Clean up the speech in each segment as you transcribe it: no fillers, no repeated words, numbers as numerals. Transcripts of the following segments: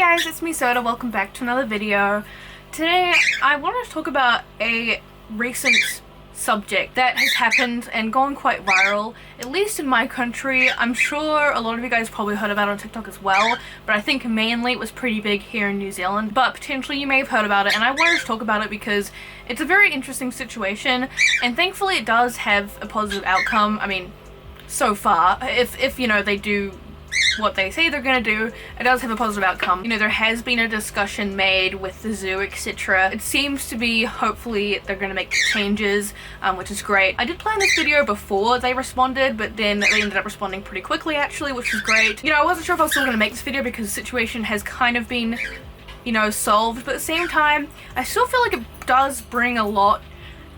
guys, it's me Soda. Welcome back to another video. Today I want to talk about a recent subject that has happened and gone quite viral, at least in my country. I'm sure a lot of you guys probably heard about it on TikTok as well, but I think mainly it was pretty big here in New Zealand, but potentially you may have heard about it, and I wanted to talk about it because it's a very interesting situation, and thankfully it does have a positive outcome. I mean, so far, if you know, they do what they say they're gonna do, it does have a positive outcome. You know, there has been a discussion made with the zoo, etc. It seems to be, hopefully, they're gonna make changes, which is great. I did plan this video before they responded, but then they ended up responding pretty quickly, actually, which was great. You know, I wasn't sure if I was still gonna make this video because the situation has kind of been, you know, solved, but at the same time, I still feel like it does bring a lot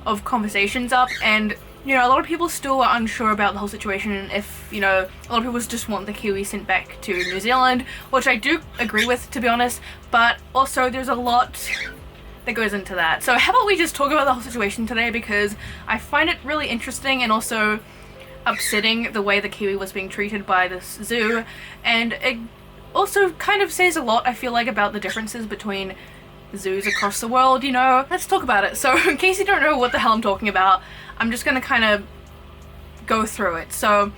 of conversations up, and you know, a lot of people still are unsure about the whole situation, and if, you know, a lot of people just want the Kiwi sent back to New Zealand, which I do agree with, to be honest, but also there's a lot that goes into that. So how about we just talk about the whole situation today, because I find it really interesting and also upsetting the way the Kiwi was being treated by this zoo, and it also kind of says a lot, I feel like, about the differences between zoos across the world, you know. Let's talk about it. So in case you don't know what the hell I'm talking about, I'm just gonna kind of go through it. So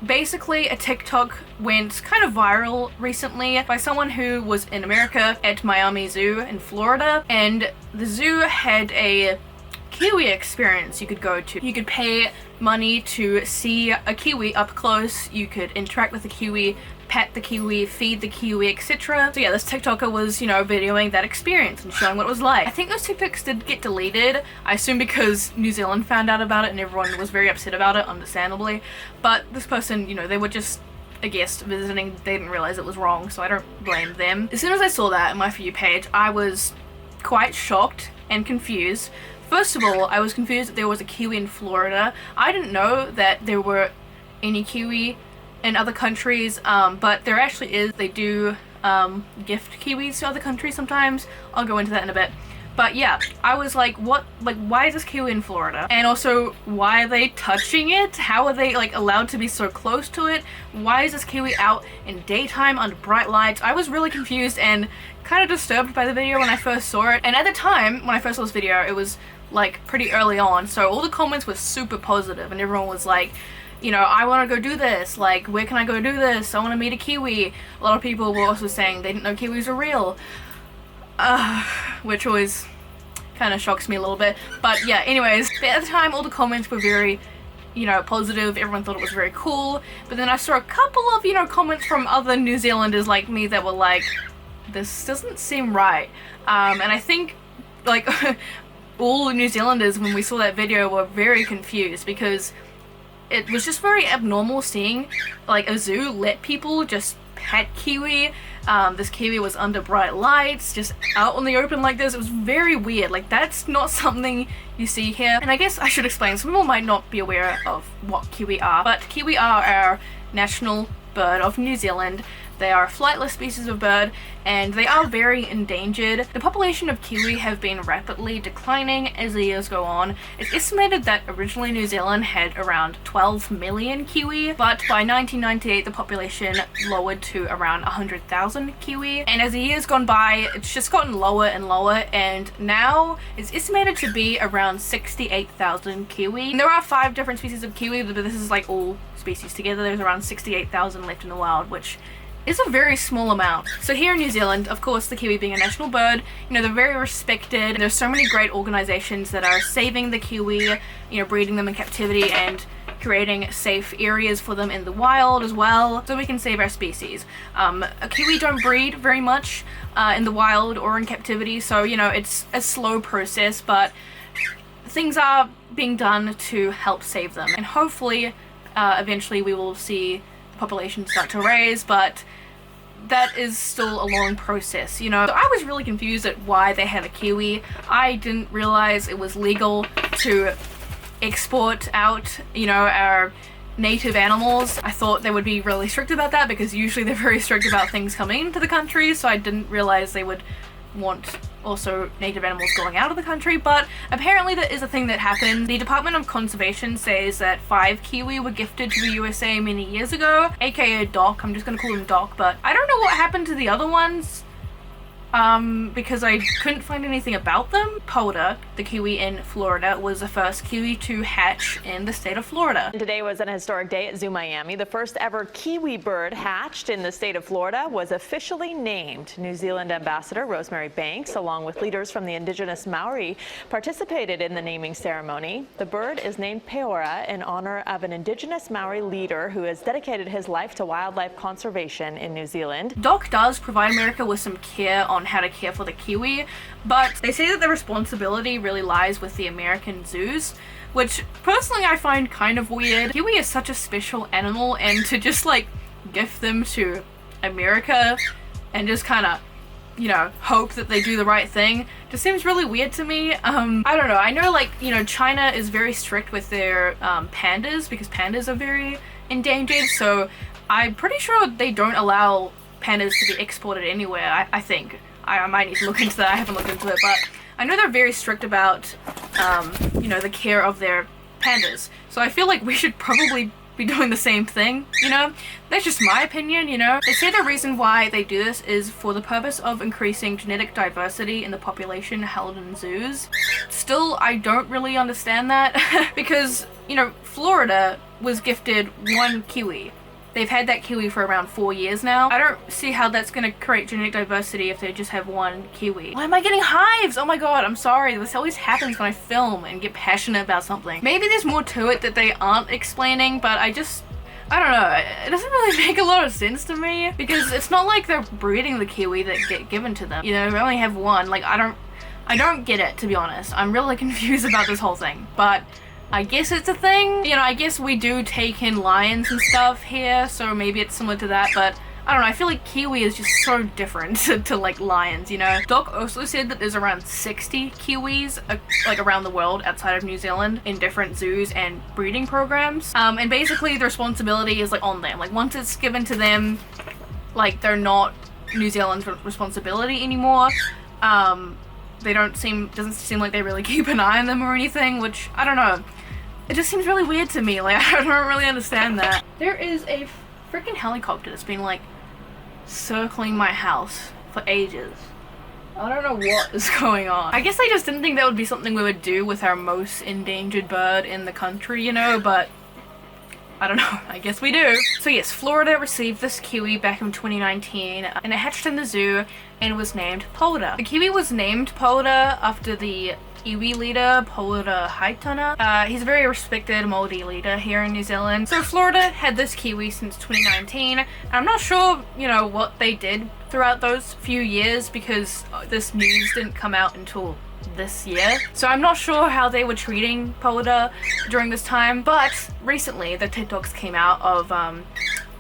basically a TikTok went kind of viral recently by someone who was in America at Miami Zoo in Florida, and the zoo had a Kiwi experience you could go to. You could pay money to see a Kiwi up close, you could interact with the Kiwi, pet the Kiwi, feed the Kiwi, etc. So yeah, this TikToker was, you know, videoing that experience and showing what it was like. I think those TikToks did get deleted, I assume because New Zealand found out about it and everyone was very upset about it, understandably. But this person, you know, they were just a guest visiting, they didn't realize it was wrong, so I don't blame them. As soon as I saw that on my For You page, I was quite shocked and confused. First of all, I was confused that there was a Kiwi in Florida. I didn't know that there were any Kiwi in other countries, but there actually is. They do gift Kiwis to other countries sometimes. I'll go into that in a bit. But yeah, I was like, what? Like, why is this Kiwi in Florida? And also, why are they touching it? How are they, like, allowed to be so close to it? Why is this Kiwi out in daytime under bright lights? I was really confused and kind of disturbed by the video when I first saw it. And at the time, when I first saw this video, it was, like, pretty early on. So all the comments were super positive and everyone was like, you know, I want to go do this, like, where can I go do this? I want to meet a Kiwi. A lot of people were also saying they didn't know Kiwis were real. Which always kind of shocks me a little bit. But yeah, anyways, at the time all the comments were very, you know, positive. Everyone thought it was very cool. But then I saw a couple of, you know, comments from other New Zealanders like me that were like, this doesn't seem right. And I think, like, all New Zealanders, when we saw that video, were very confused because it was just very abnormal seeing, like, a zoo let people just pet Kiwi. This Kiwi was under bright lights, just out in the open like this. It was very weird. Like, that's not something you see here. And I guess I should explain. Some people might not be aware of what Kiwi are, but Kiwi are our national bird of New Zealand. They are a flightless species of bird, and they are very endangered. The population of Kiwi have been rapidly declining as the years go on. It's estimated that originally New Zealand had around 12 million Kiwi, but by 1998 the population lowered to around 100,000 Kiwi. And as the years gone by, it's just gotten lower and lower, and now it's estimated to be around 68,000 Kiwi. And there are 5 different species of Kiwi, but this is like all species together. There's around 68,000 left in the wild, which is a very small amount. So here in New Zealand, of course, the Kiwi being a national bird, you know, they're very respected. There's so many great organizations that are saving the Kiwi, you know, breeding them in captivity and creating safe areas for them in the wild as well, so we can save our species. A Kiwi don't breed very much in the wild or in captivity, so, you know, it's a slow process, but things are being done to help save them. And hopefully, eventually we will see the population start to raise, but that is still a long process, you know. So I was really confused at why they had a Kiwi. I didn't realize it was legal to export out, you know, our native animals. I thought they would be really strict about that because usually they're very strict about things coming into the country, so I didn't realize they would want also native animals going out of the country, but apparently that is a thing that happens. The Department of Conservation says that 5 Kiwi were gifted to the USA many years ago, aka Doc. I'm just gonna call him Doc, but I don't know what happened to the other ones. because I couldn't find anything about them. Polder, the kiwi in Florida, was the first kiwi to hatch in the state of Florida. Today was an historic day at Zoo Miami. The first ever kiwi bird hatched in the state of Florida was officially named. New Zealand Ambassador Rosemary Banks, along with leaders from the indigenous Maori, participated in the naming ceremony. The bird is named Peora in honor of an indigenous Maori leader who has dedicated his life to wildlife conservation in New Zealand. DOC does provide America with some care on how to care for the kiwi, but they say that the responsibility really lies with the American zoos, which personally I find kind of weird. Kiwi is such a special animal, and to just like gift them to America and just kind of, you know, hope that they do the right thing just seems really weird to me. I don't know. I know, like, you know, China is very strict with their pandas because pandas are very endangered, so I'm pretty sure they don't allow pandas to be exported anywhere. I think I might need to look into that. I haven't looked into it, but I know they're very strict about you know, the care of their pandas, so I feel like we should probably be doing the same thing, you know? That's just my opinion, you know? They say the reason why they do this is for the purpose of increasing genetic diversity in the population held in zoos. Still, I don't really understand that because, you know, Florida was gifted one kiwi. They've had that kiwi for around 4 years now. I don't see how that's going to create genetic diversity if they just have one kiwi. Why am I getting hives? Oh my god, I'm sorry. This always happens when I film and get passionate about something. Maybe there's more to it that they aren't explaining, but I don't know. It doesn't really make a lot of sense to me because it's not like they're breeding the kiwi that get given to them. You know, they only have one. Like, I don't get it, to be honest. I'm really confused about this whole thing, but I guess it's a thing. You know, I guess we do take in lions and stuff here, so maybe it's similar to that, but I don't know, I feel like kiwi is just so different to like lions, you know? Doc also said that there's around 60 kiwis like around the world outside of New Zealand in different zoos and breeding programs. And basically the responsibility is like on them. Like once it's given to them, like they're not New Zealand's responsibility anymore. Doesn't seem like they really keep an eye on them or anything, which I don't know. It just seems really weird to me. Like, I don't really understand that. There is a freaking helicopter that's been like circling my house for ages. I don't know what is going on. I guess I just didn't think that would be something we would do with our most endangered bird in the country, you know, but I don't know, I guess we do. So yes, Florida received this kiwi back in 2019 and it hatched in the zoo and was named Polder. The kiwi was named Polder after the iwi leader, Polder Haitana. He's a very respected Māori leader here in New Zealand. So Florida had this kiwi since 2019. I'm not sure, you know, what they did throughout those few years because this news didn't come out until this year. So I'm not sure how they were treating Polder during this time, but recently the TikToks came out of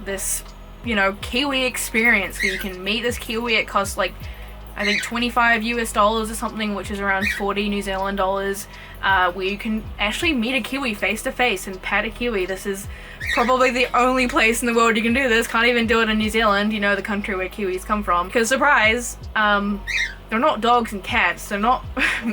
this, you know, kiwi experience where you can meet this kiwi. It costs like, I think $25 US or something, which is around 40 New Zealand dollars, where you can actually meet a kiwi face to face and pet a kiwi. This is probably the only place in the world you can do this. Can't even do it in New Zealand, you know, the country where kiwis come from. Because surprise, they're not dogs and cats. They're not,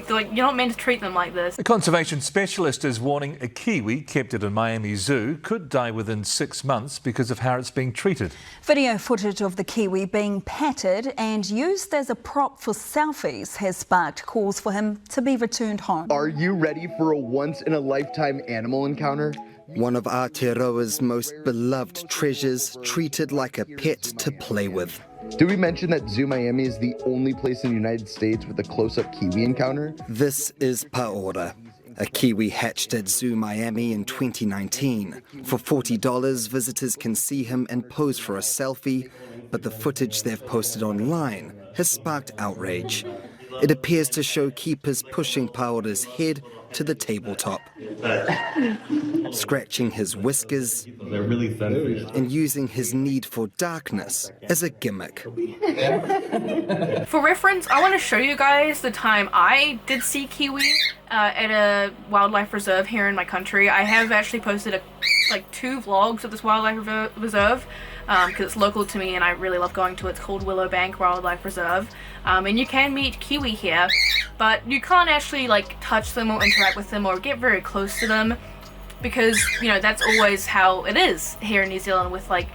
like, you're not meant to treat them like this. A conservation specialist is warning a kiwi kept at a Miami zoo could die within 6 months because of how it's being treated. Video footage of the kiwi being patted and used as a prop for selfies has sparked calls for him to be returned home. Are you ready for a once-in-a-lifetime animal encounter? One of Aotearoa's most beloved treasures, treated like a pet to play with. Did we mention that Zoo Miami is the only place in the United States with a close-up kiwi encounter? This is Paora, a kiwi hatched at Zoo Miami in 2019. For $40, visitors can see him and pose for a selfie, but the footage they've posted online has sparked outrage. It appears to show keepers pushing Paora's head to the tabletop, scratching his whiskers, and using his need for darkness as a gimmick. For reference, I want to show you guys the time I did see kiwi at a wildlife reserve here in my country. I have actually posted like 2 vlogs of this wildlife reserve because it's local to me and I really love going to it. It's called Willowbank Wildlife Reserve, and you can meet kiwi here, but you can't actually like touch them or interact with them or get very close to them because, you know, that's always how it is here in New Zealand with like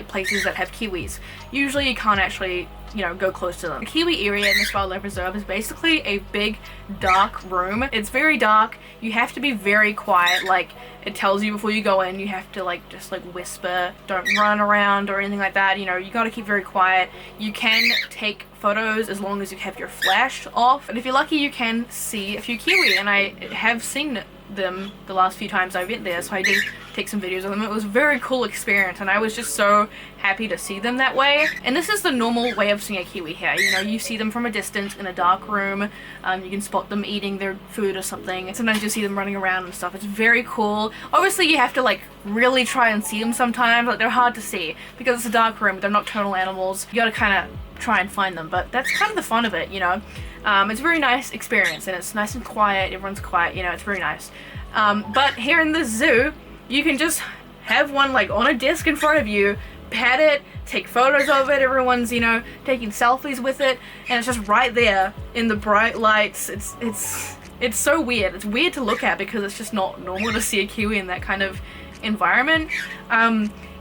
places that have kiwis. Usually you can't actually you know, go close to them. The Kiwi area in this wildlife reserve is basically a big dark room. It's very dark. You have to be very quiet. Like, it tells you before you go in, you have to like just like whisper, don't run around or anything like that. You know, you got to keep very quiet. You can take photos as long as you have your flash off, and if you're lucky you can see a few kiwi, and I have seen them the last few times I went there, so I did take some videos of them. It was a very cool experience, and I was just so happy to see them that way. And this is the normal way of seeing a kiwi here. You know, you see them from a distance in a dark room. You can spot them eating their food or something, and sometimes you see them running around and stuff. It's very cool. Obviously you have to like really try and see them sometimes. Like, they're hard to see because it's a dark room. They're nocturnal animals. You gotta kind of try and find them, but that's kind of the fun of it, you know. It's a very nice experience, and it's nice and quiet. Everyone's quiet, you know, it's very nice. But here in the zoo, you can just have one like on a desk in front of you, pat it, take photos of it. Everyone's, you know, taking selfies with it, and it's just right there in the bright lights. It's so weird. It's weird to look at because it's just not normal to see a kiwi in that kind of environment.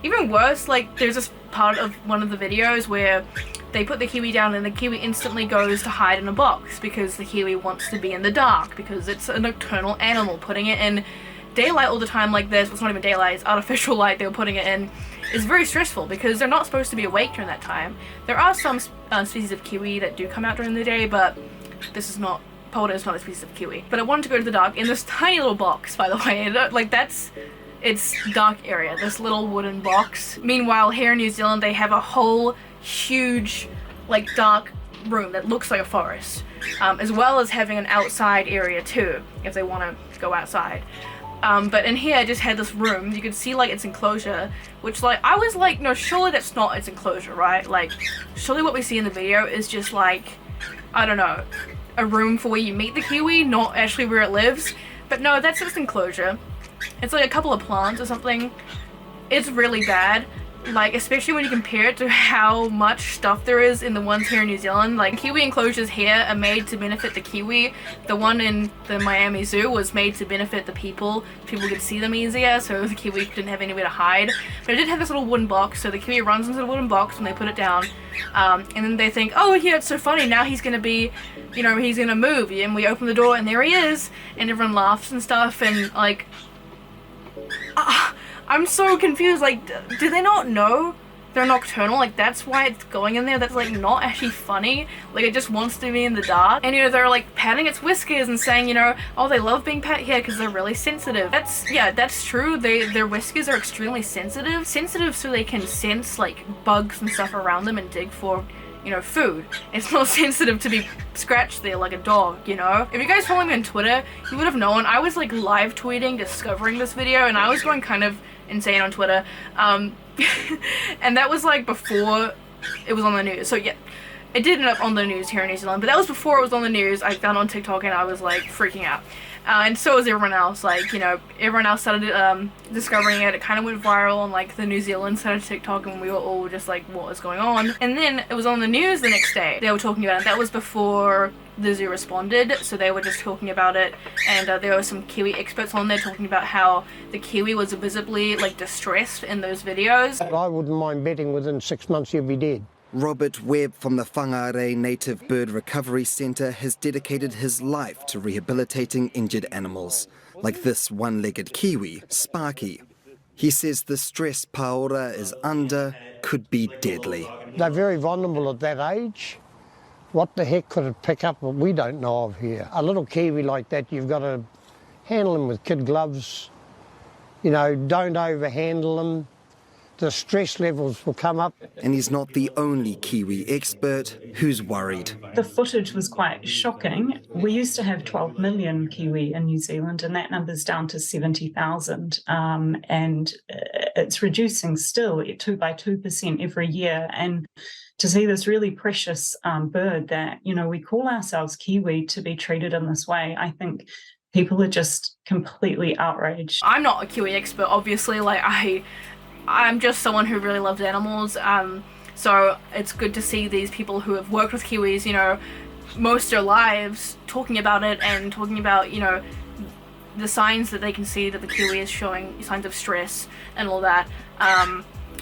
Even worse, like, there's this part of one of the videos where they put the kiwi down and the kiwi instantly goes to hide in a box because the kiwi wants to be in the dark because it's a nocturnal animal. Putting it in daylight all the time like this, it's not even daylight, it's artificial light they were putting it in, is very stressful because they're not supposed to be awake during that time. There are some species of kiwi that do come out during the day, but this is not, Polder is not a species of kiwi. But I wanted to go to the dark in this tiny little box, by the way. Like, that's its dark area, this little wooden box. Meanwhile, here in New Zealand, they have a whole huge, like, dark room that looks like a forest, as well as having an outside area too, if they want to go outside. But in here, I just had this room. You could see, like, its enclosure, which, like, I was like, no, surely that's not its enclosure, right? Like, surely what we see in the video is just, like, I don't know, a room for where you meet the kiwi, not actually where it lives. But no, that's its enclosure. It's like a couple of plants or something. It's really bad. Like, especially when you compare it to how much stuff there is in the ones here in New Zealand. Like, kiwi enclosures here are made to benefit the kiwi. The one in the Miami Zoo was made to benefit the people. People could see them easier, so the kiwi didn't have anywhere to hide. But it did have this little wooden box, so the kiwi runs into the wooden box when they put it down. And then they think, oh yeah, it's so funny, now he's gonna be, you know, he's gonna move. And we open the door and there he is, and everyone laughs and stuff, and like, I'm so confused. Like, do they not know they're nocturnal? Like, that's why it's going in there? That's, like, not actually funny. Like, it just wants to be in the dark. And, you know, they're, like, patting its whiskers and saying, you know, oh, they love being pat here because they're really sensitive. Yeah, that's true. Their whiskers are extremely sensitive. Sensitive so they can sense, like, bugs and stuff around them and dig for, you know, food. It's not sensitive to be scratched there like a dog, you know? If you guys follow me on Twitter, you would have known I was, like, live tweeting discovering this video, and I was going kind of insane on Twitter, and that was like before it was on the news. So yeah, it did end up on the news here in New Zealand, but that was before it was on the news. I found it on TikTok and I was like freaking out, and so was everyone else. Like, you know, everyone else started discovering it. It kind of went viral on like the New Zealand side of TikTok, and we were all just like, what is going on? And then it was on the news the next day. They were talking about it. That was before the zoo responded, so they were just talking about it, and there were some kiwi experts on there talking about how the kiwi was visibly like distressed in those videos. I wouldn't mind betting within 6 months you'd be dead. Robert Webb from the Whangarei Native Bird Recovery Centre has dedicated his life to rehabilitating injured animals, like this one-legged kiwi, Sparky. He says the stress Paora is under could be deadly. They're very vulnerable at that age. What the heck could it pick up that we don't know of here? A little kiwi like that, you've got to handle them with kid gloves. You know, don't overhandle them. The stress levels will come up. And he's not the only kiwi expert who's worried. The footage was quite shocking. We used to have 12 million kiwi in New Zealand, and that number's down to 70,000. And it's reducing still by 2% every year. And to see this really precious bird that, you know, we call ourselves kiwi to be treated in this way, I think people are just completely outraged. I'm not a kiwi expert, obviously. Like, I'm just someone who really loves animals, so it's good to see these people who have worked with kiwis, you know, most of their lives, talking about it and talking about, you know, the signs that they can see that the kiwi is showing signs of stress and all that.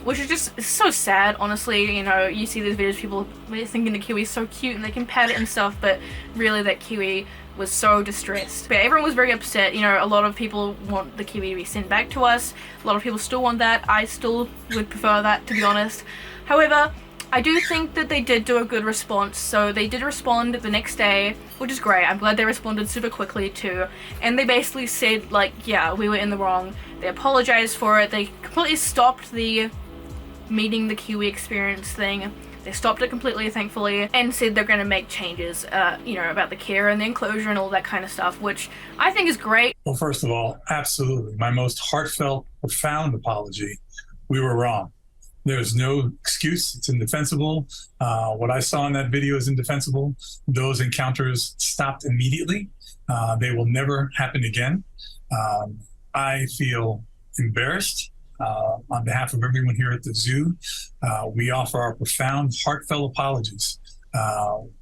which is just so sad, honestly. You know, you see these videos, people thinking the kiwi is so cute and they can pet it and stuff, but really that kiwi was so distressed. But everyone was very upset. You know, a lot of people want the kiwi to be sent back to us. A lot of people still want that. I still would prefer that, to be honest. However, I do think that they did do a good response. So they did respond the next day, which is great. I'm glad they responded super quickly too. And they basically said, like, yeah, we were in the wrong. They apologized for it. They completely stopped the meeting the kiwi experience thing. They stopped it completely, thankfully, and said they're going to make changes, you know, about the care and the enclosure and all that kind of stuff, which I think is great. Well, first of all, absolutely. My most heartfelt, profound apology. We were wrong. There's no excuse. It's indefensible. What I saw in that video is indefensible. Those encounters stopped immediately. They will never happen again. I feel embarrassed. On behalf of everyone here at the zoo, we offer our profound, heartfelt apologies.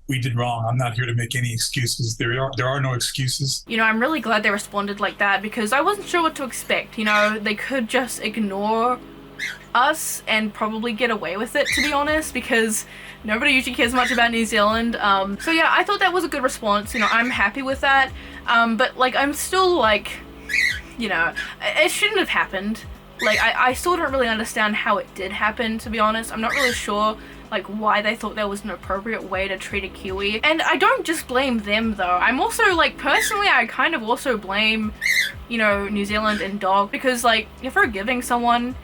We did wrong. I'm not here to make any excuses. There are no excuses. You know, I'm really glad they responded like that because I wasn't sure what to expect. You know, they could just ignore us and probably get away with it, to be honest, because nobody usually cares much about New Zealand. So yeah, I thought that was a good response. You know, I'm happy with that. But like, I'm still like, you know, it shouldn't have happened. Like, I still don't really understand how it did happen, to be honest. I'm not really sure, like, why they thought that was an appropriate way to treat a kiwi. And I don't just blame them, though. I'm also, like, personally, I kind of also blame, you know, New Zealand and dog. Because, like, if we're giving someone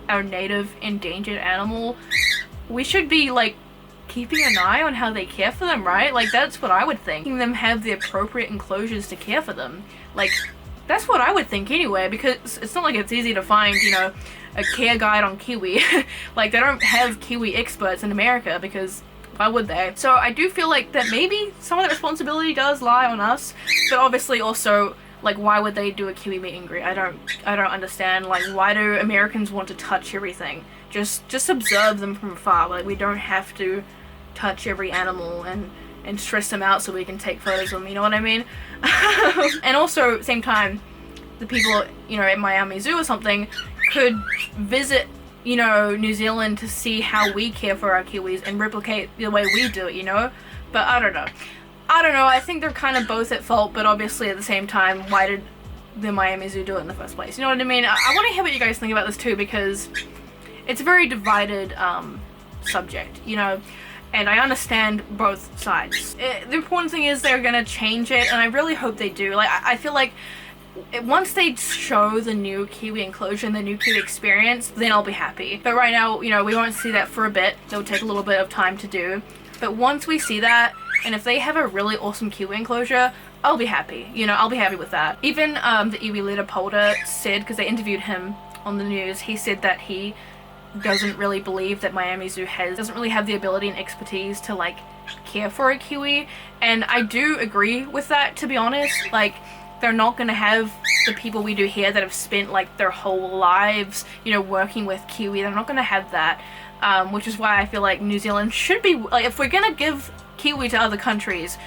our native endangered animal, we should be, like, keeping an eye on how they care for them, right? Like, that's what I would think. Making them have the appropriate enclosures to care for them. Like, that's what I would think anyway, because it's not like it's easy to find, you know, a care guide on kiwi. Like, they don't have kiwi experts in America, because why would they? So I do feel like that maybe some of the responsibility does lie on us, but obviously also, like, why would they do a kiwi meet and greet? I don't understand. Like, why do Americans want to touch everything? Just observe them from afar. Like, we don't have to touch every animal and stress them out so we can take photos of them, you know what I mean? And also, at the same time, the people, you know, at Miami Zoo or something could visit, you know, New Zealand to see how we care for our kiwis and replicate the way we do it, you know? But I don't know. I think they're kind of both at fault, but obviously at the same time, why did the Miami Zoo do it in the first place? You know what I mean? I want to hear what you guys think about this too, because it's a very divided subject, you know? And I understand both sides. The important thing is they're gonna change it, and I really hope they do. Like, I feel like once they show the new kiwi enclosure and the new kiwi experience, then I'll be happy. But right now, you know, we won't see that for a bit. It'll take a little bit of time to do. But once we see that, and if they have a really awesome kiwi enclosure, I'll be happy. You know, I'll be happy with that. Even the iwi leader Polder said, because they interviewed him on the news, he said that he doesn't really believe that Miami Zoo doesn't really have the ability and expertise to, like, care for a kiwi. And I do agree with that, to be honest. Like, they're not gonna have the people we do here that have spent, like, their whole lives, you know, working with kiwi. They're not gonna have that, which is why I feel like New Zealand should be, like, if we're gonna give kiwi to other countries,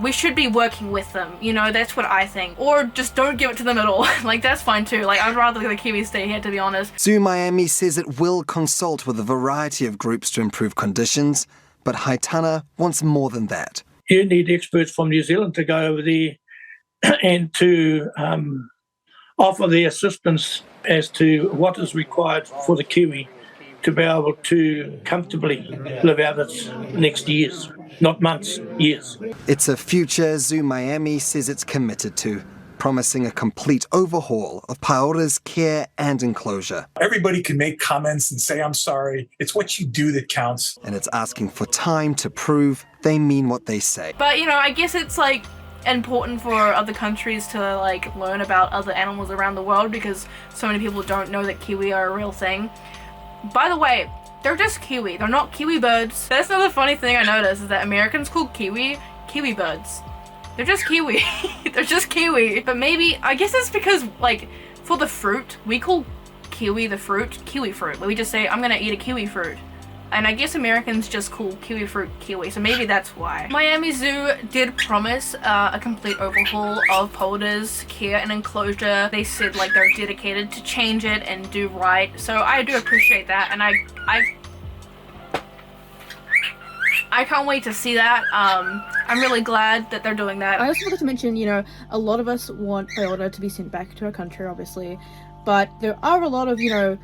we should be working with them, you know, that's what I think. Or just don't give it to them at all. Like, that's fine too. Like, I'd rather the kiwis stay here, to be honest. Zoo Miami says it will consult with a variety of groups to improve conditions, but Haitana wants more than that. You need experts from New Zealand to go over there and to offer their assistance as to what is required for the kiwi to be able to comfortably live out its next years. Not months, years. It's a future Zoo Miami says it's committed to, promising a complete overhaul of Paora's care and enclosure. Everybody can make comments and say, I'm sorry. It's what you do that counts. And it's asking for time to prove they mean what they say. But, you know, I guess it's, like, important for other countries to, like, learn about other animals around the world, because so many people don't know that kiwi are a real thing. By the way, they're just kiwi. They're not kiwi birds. That's another funny thing I noticed, is that Americans call kiwi birds. They're just kiwi. They're just kiwi. But maybe, I guess it's because, like, for the fruit, we call kiwi the fruit, kiwi fruit. We just say, I'm gonna eat a kiwi fruit. and I guess Americans just call kiwi fruit kiwi, so maybe that's why. Miami Zoo did promise a complete overhaul of polders, care and enclosure. They said like they're dedicated to change it and do right, so I do appreciate that, and I can't wait to see that. I'm really glad that they're doing that. I also forgot to mention, you know, a lot of us want FireAlpaca to be sent back to our country, obviously, but there are a lot of, you know,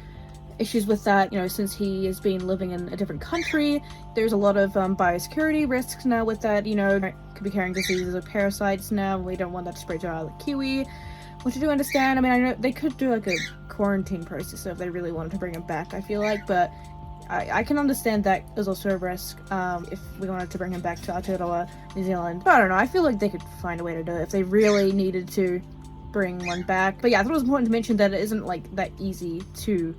issues with that, you know, since he has been living in a different country. There's a lot of biosecurity risks now with that, you know, could be carrying diseases or parasites now. We don't want that to spread to our kiwi, which I do understand. I mean, I know they could do like a quarantine process if they really wanted to bring him back, I feel like, but I can understand that there's also a risk if we wanted to bring him back to Aotearoa, New Zealand. But I don't know, I feel like they could find a way to do it if they really needed to bring one back. But yeah, I thought it was important to mention that it isn't like that easy to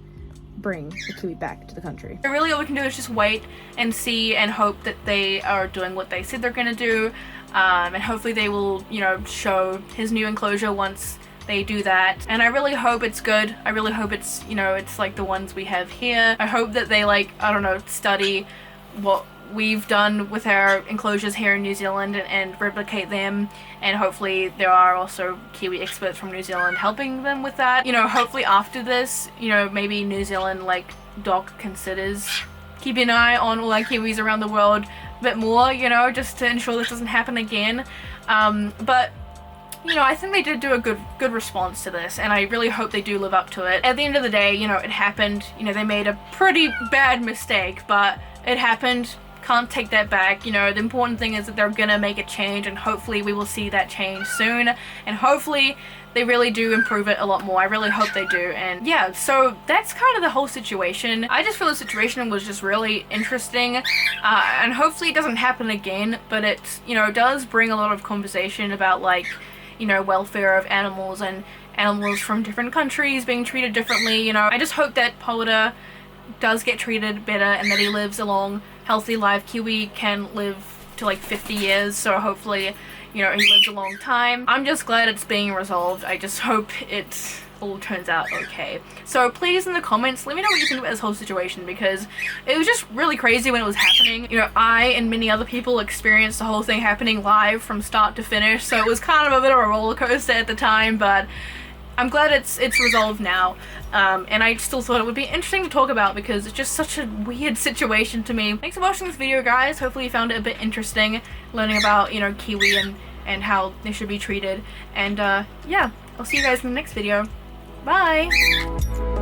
bring the kiwi back to the country. Really all we can do is just wait and see and hope that they are doing what they said they're gonna do, and hopefully they will, you know, show his new enclosure once they do that. And I really hope it's good. I really hope it's, you know, it's like the ones we have here. I hope that they, like, I don't know, study what we've done with our enclosures here in New Zealand and replicate them, and hopefully there are also kiwi experts from New Zealand helping them with that. You know, hopefully after this, you know, maybe New Zealand, like, DOC considers keeping an eye on all our kiwis around the world a bit more, you know, just to ensure this doesn't happen again. But you know, I think they did do a good response to this, and I really hope they do live up to it. At the end of the day, you know, it happened. You know, they made a pretty bad mistake, but it happened. Can't take that back. You know, the important thing is that they're gonna make a change, and hopefully we will see that change soon, and hopefully they really do improve it a lot more. I really hope they do. And yeah, so that's kind of the whole situation. I just feel the situation was just really interesting, and hopefully it doesn't happen again, but it, you know, does bring a lot of conversation about, like, you know, welfare of animals and animals from different countries being treated differently. You know, I just hope that Polder does get treated better and that he lives a long, healthy life. Kiwi can live to like 50 years, so hopefully, you know, he lives a long time. I'm just glad it's being resolved. I just hope it all turns out okay. So please in the comments let me know what you think about this whole situation, because it was just really crazy when it was happening. You know, I and many other people experienced the whole thing happening live from start to finish, so it was kind of a bit of a roller coaster at the time, but I'm glad it's resolved now. And I still thought it would be interesting to talk about because it's just such a weird situation to me. Thanks for watching this video, guys. Hopefully you found it a bit interesting, learning about, you know, kiwi and how they should be treated. And yeah, I'll see you guys in the next video. Bye!